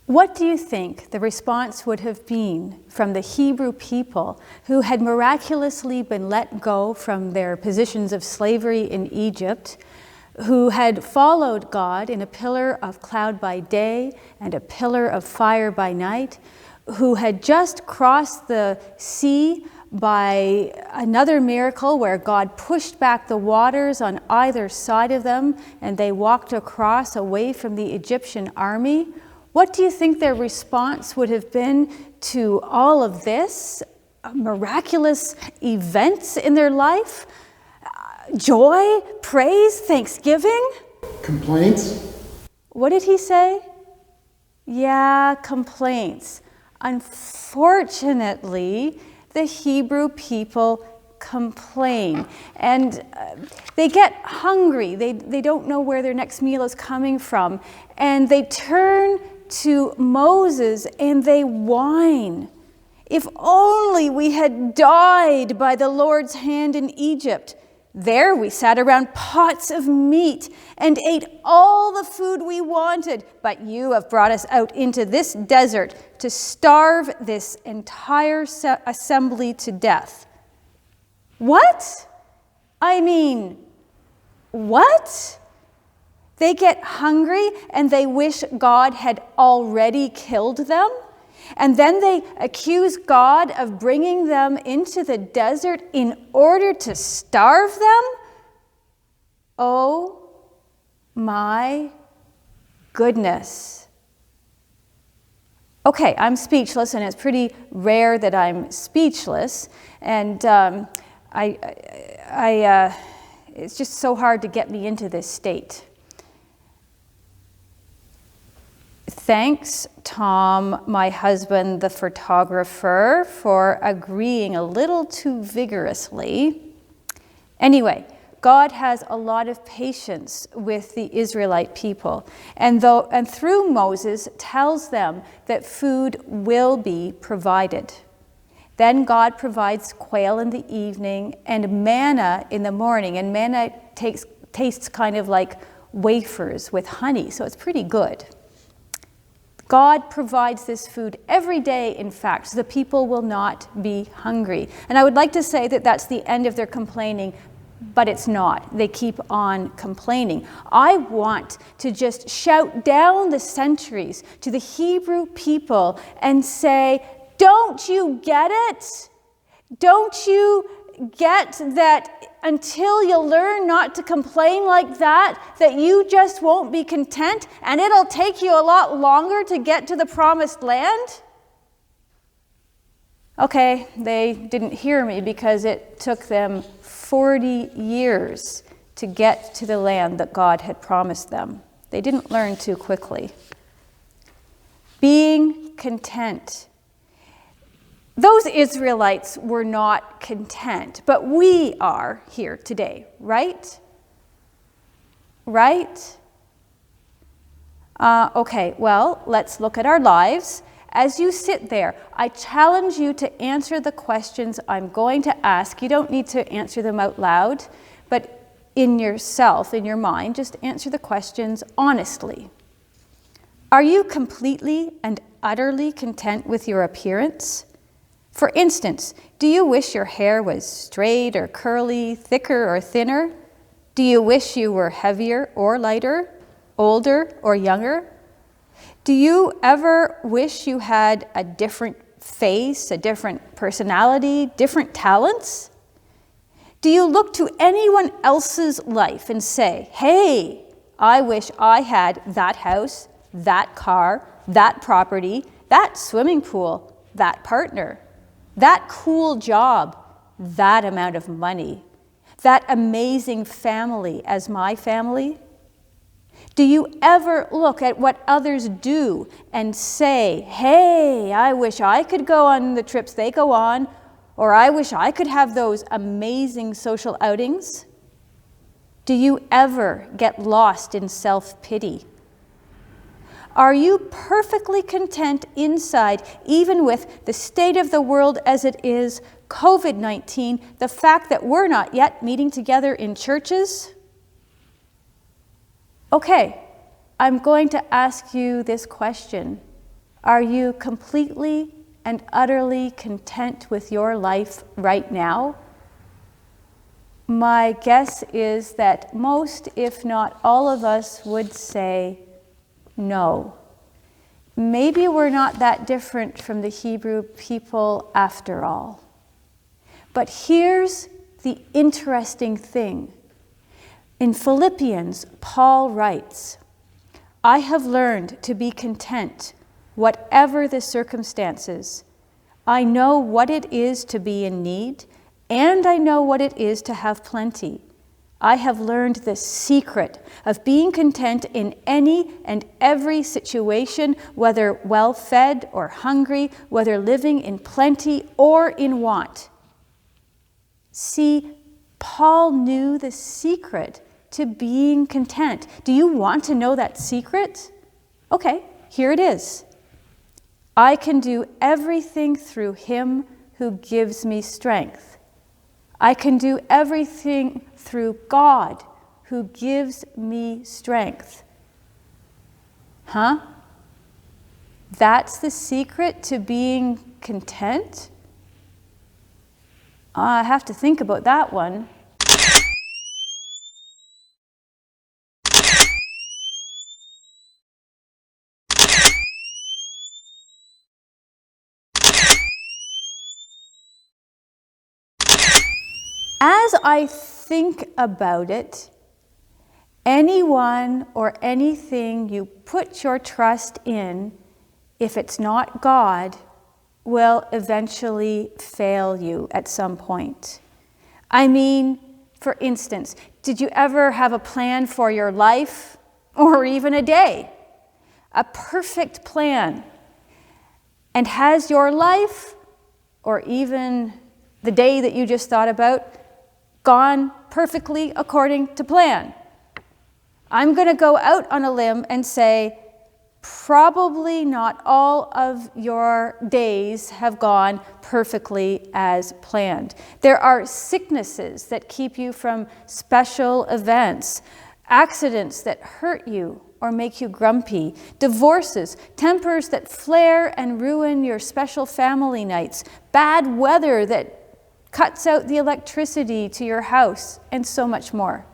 What do you think the response would have been from the Hebrew people who had miraculously been let go from their positions of slavery in Egypt, who had followed God in a pillar of cloud by day and a pillar of fire by night, who had just crossed the sea by another miracle where God pushed back the waters on either side of them and they walked across away from the Egyptian army? What do you think their response would have been to all of this? Miraculous events in their life? Joy, praise, thanksgiving? Complaints? What did he say? Yeah, complaints. Unfortunately, the Hebrew people complain and they get hungry. They don't know where their next meal is coming from. And they turn to Moses and they whine. If only we had died by the Lord's hand in Egypt. There we sat around pots of meat and ate all the food we wanted, but you have brought us out into this desert to starve this entire assembly to death. What? I mean, what? They get hungry and they wish God had already killed them? And then they accuse God of bringing them into the desert in order to starve them? Oh my goodness. Okay, I'm speechless, and it's pretty rare that I'm speechless. And it's just so hard to get me into this state. Thanks, Tom, my husband, the photographer, for agreeing a little too vigorously. Anyway, God has a lot of patience with the Israelite people, and through Moses tells them that food will be provided. Then God provides quail in the evening and manna in the morning, and manna tastes kind of like wafers with honey, so it's pretty good. God provides this food every day, in fact, so the people will not be hungry. And I would like to say that that's the end of their complaining, but it's not. They keep on complaining. I want to just shout down the centuries to the Hebrew people and say, don't you get it? Don't you get that until you learn not to complain like that you just won't be content and it'll take you a lot longer to get to the promised land? Okay, they didn't hear me because it took them 40 years to get to the land that God had promised them. They didn't learn too quickly. Being content. Those Israelites were not content, but we are here today, right? Right? Okay, well, let's look at our lives. As you sit there, I challenge you to answer the questions I'm going to ask. You don't need to answer them out loud, but in yourself, in your mind, just answer the questions honestly. Are you completely and utterly content with your appearance? For instance, do you wish your hair was straight or curly, thicker or thinner? Do you wish you were heavier or lighter, older or younger? Do you ever wish you had a different face, a different personality, different talents? Do you look to anyone else's life and say, hey, I wish I had that house, that car, that property, that swimming pool, that partner, that cool job, that amount of money, that amazing family as my family? Do you ever look at what others do and say, hey, I wish I could go on the trips they go on, or I wish I could have those amazing social outings? Do you ever get lost in self-pity? Are you perfectly content inside, even with the state of the world as it is, COVID-19, the fact that we're not yet meeting together in churches? Okay, I'm going to ask you this question. Are you completely and utterly content with your life right now? My guess is that most, if not all of us, would say no. Maybe we're not that different from the Hebrew people after all. But here's the interesting thing. In Philippians, Paul writes, "I have learned to be content, whatever the circumstances. I know what it is to be in need, and I know what it is to have plenty. I have learned the secret of being content in any and every situation, whether well-fed or hungry, whether living in plenty or in want." See, Paul knew the secret to being content. Do you want to know that secret? Okay, here it is. I can do everything through him who gives me strength. I can do everything through God who gives me strength. Huh? That's the secret to being content? I have to think about that one. As I think about it, anyone or anything you put your trust in, if it's not God, will eventually fail you at some point. I mean, for instance, did you ever have a plan for your life or even a day? A perfect plan. And has your life, or even the day that you just thought about, gone perfectly according to plan? I'm going to go out on a limb and say, probably not all of your days have gone perfectly as planned. There are sicknesses that keep you from special events, accidents that hurt you or make you grumpy, divorces, tempers that flare and ruin your special family nights, bad weather that cuts out the electricity to your house, and so much more.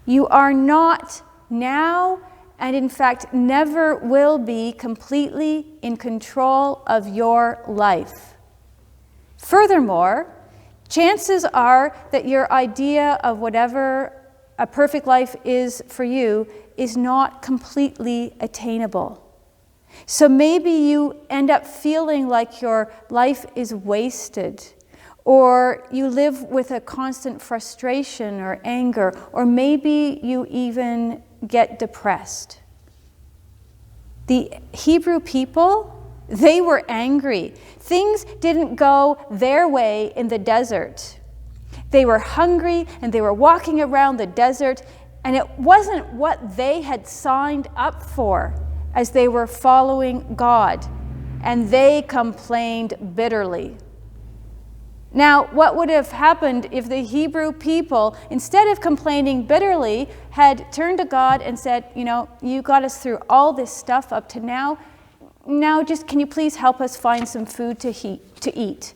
You are not now, and in fact never will be, completely in control of your life. Furthermore, chances are that your idea of whatever a perfect life is for you is not completely attainable. So maybe you end up feeling like your life is wasted, or you live with a constant frustration or anger, or maybe you even get depressed. The Hebrew people, they were angry. Things didn't go their way in the desert. They were hungry and they were walking around the desert, and it wasn't what they had signed up for as they were following God, and they complained bitterly. Now, what would have happened if the Hebrew people, instead of complaining bitterly, had turned to God and said, you got us through all this stuff up to now. Now just, can you please help us find some food to eat?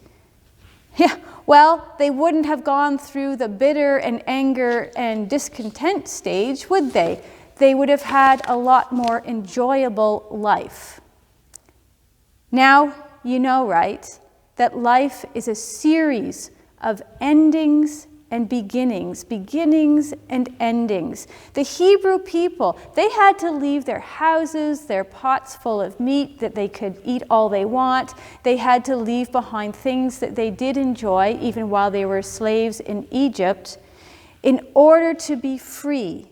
Yeah, well, they wouldn't have gone through the bitter and anger and discontent stage, would they? They would have had a lot more enjoyable life. Now, you know, right? That life is a series of endings and beginnings and endings. The Hebrew people, they had to leave their houses, their pots full of meat that they could eat all they want. They had to leave behind things that they did enjoy, even while they were slaves in Egypt, in order to be free,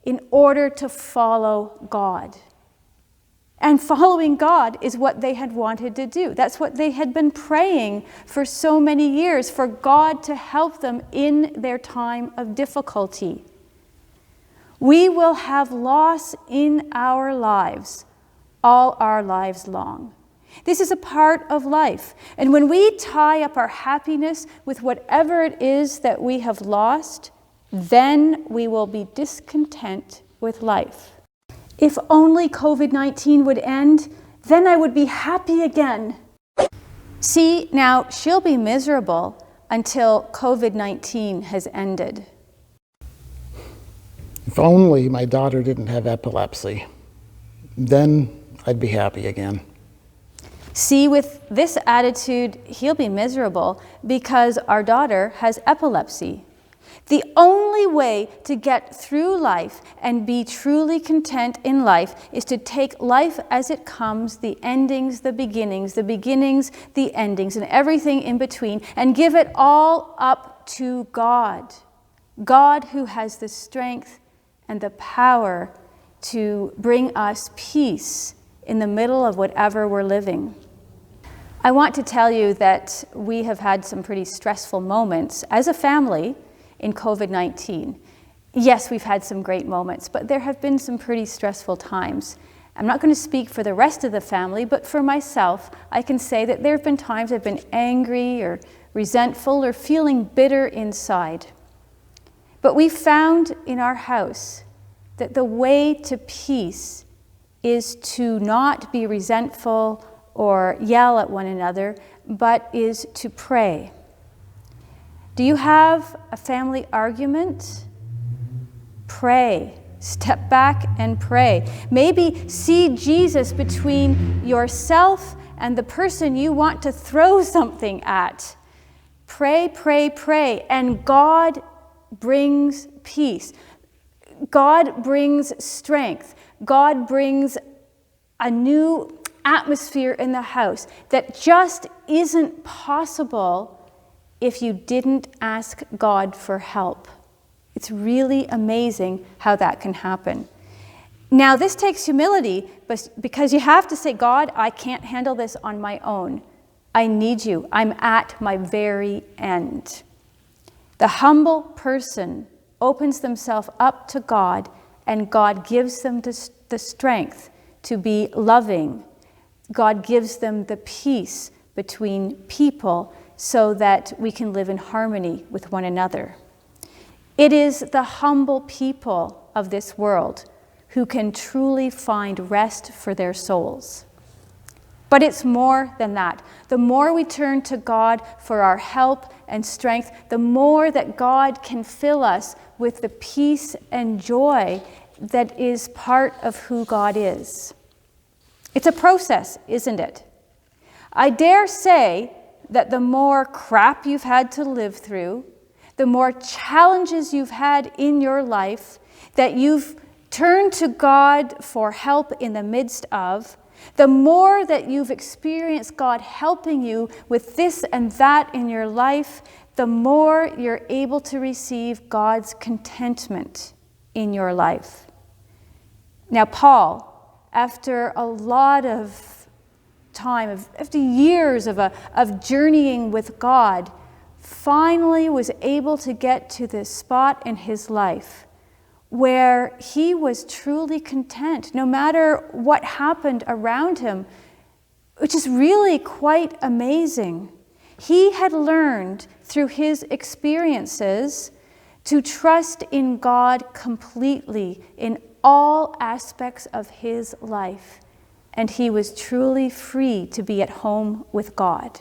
in order to follow God. And following God is what they had wanted to do. That's what they had been praying for so many years, for God to help them in their time of difficulty. We will have loss in our lives, all our lives long. This is a part of life. And when we tie up our happiness with whatever it is that we have lost, then we will be discontent with life. If only COVID-19 would end, then I would be happy again. See, now she'll be miserable until COVID-19 has ended. If only my daughter didn't have epilepsy, then I'd be happy again. See, with this attitude, he'll be miserable because our daughter has epilepsy. The only way to get through life and be truly content in life is to take life as it comes, the endings, the beginnings, the endings, and everything in between, and give it all up to God. God who has the strength and the power to bring us peace in the middle of whatever we're living. I want to tell you that we have had some pretty stressful moments as a family in COVID-19. Yes, we've had some great moments, but there have been some pretty stressful times. I'm not going to speak for the rest of the family, but for myself, I can say that there have been times I've been angry or resentful or feeling bitter inside. But we found in our house that the way to peace is to not be resentful or yell at one another, but is to pray. Do you have a family argument? Pray. Step back and pray. Maybe see Jesus between yourself and the person you want to throw something at. Pray, pray, pray, and God brings peace. God brings strength. God brings a new atmosphere in the house that just isn't possible if you didn't ask God for help. It's really amazing how that can happen. Now, this takes humility, but because you have to say, God, I can't handle this on my own. I need you. I'm at my very end. The humble person opens themselves up to God, and God gives them the strength to be loving. God gives them the peace between people so that we can live in harmony with one another. It is the humble people of this world who can truly find rest for their souls. But it's more than that. The more we turn to God for our help and strength, the more that God can fill us with the peace and joy that is part of who God is. It's a process, isn't it? I dare say that the more crap you've had to live through, the more challenges you've had in your life that you've turned to God for help in the midst of, the more that you've experienced God helping you with this and that in your life, the more you're able to receive God's contentment in your life. Now, Paul, after a lot of time, after years of journeying with God, finally was able to get to this spot in his life where he was truly content, no matter what happened around him, which is really quite amazing. He had learned through his experiences to trust in God completely in all aspects of his life. And he was truly free to be at home with God.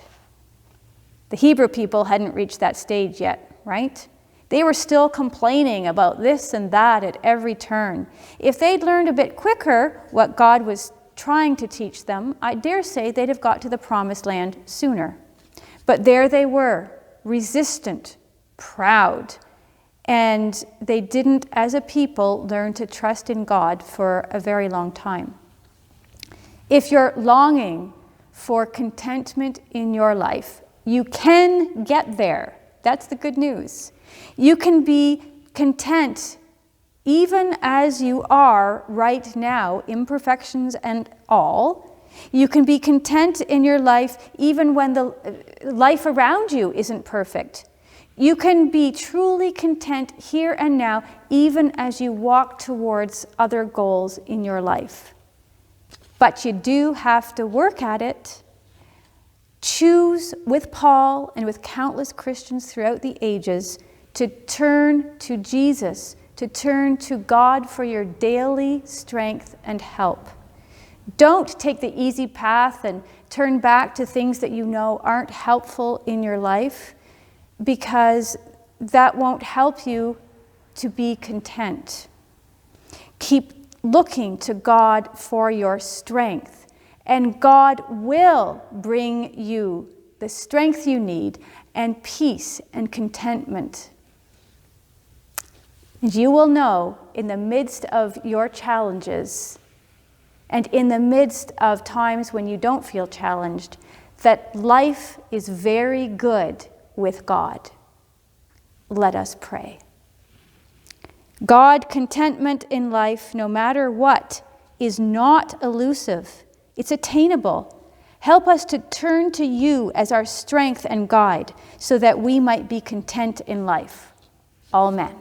The Hebrew people hadn't reached that stage yet, right? They were still complaining about this and that at every turn. If they'd learned a bit quicker what God was trying to teach them, I dare say they'd have got to the promised land sooner. But there they were, resistant, proud, and they didn't, as a people, learn to trust in God for a very long time. If you're longing for contentment in your life, you can get there. That's the good news. You can be content even as you are right now, imperfections and all. You can be content in your life even when the life around you isn't perfect. You can be truly content here and now, even as you walk towards other goals in your life. But you do have to work at it. Choose with Paul and with countless Christians throughout the ages to turn to Jesus, to turn to God for your daily strength and help. Don't take the easy path and turn back to things that you know aren't helpful in your life, because that won't help you to be content. Keep looking to God for your strength, and God will bring you the strength you need and peace and contentment. And you will know in the midst of your challenges and in the midst of times when you don't feel challenged that life is very good with God. Let us pray. God, contentment in life, no matter what, is not elusive. It's attainable. Help us to turn to you as our strength and guide so that we might be content in life. Amen.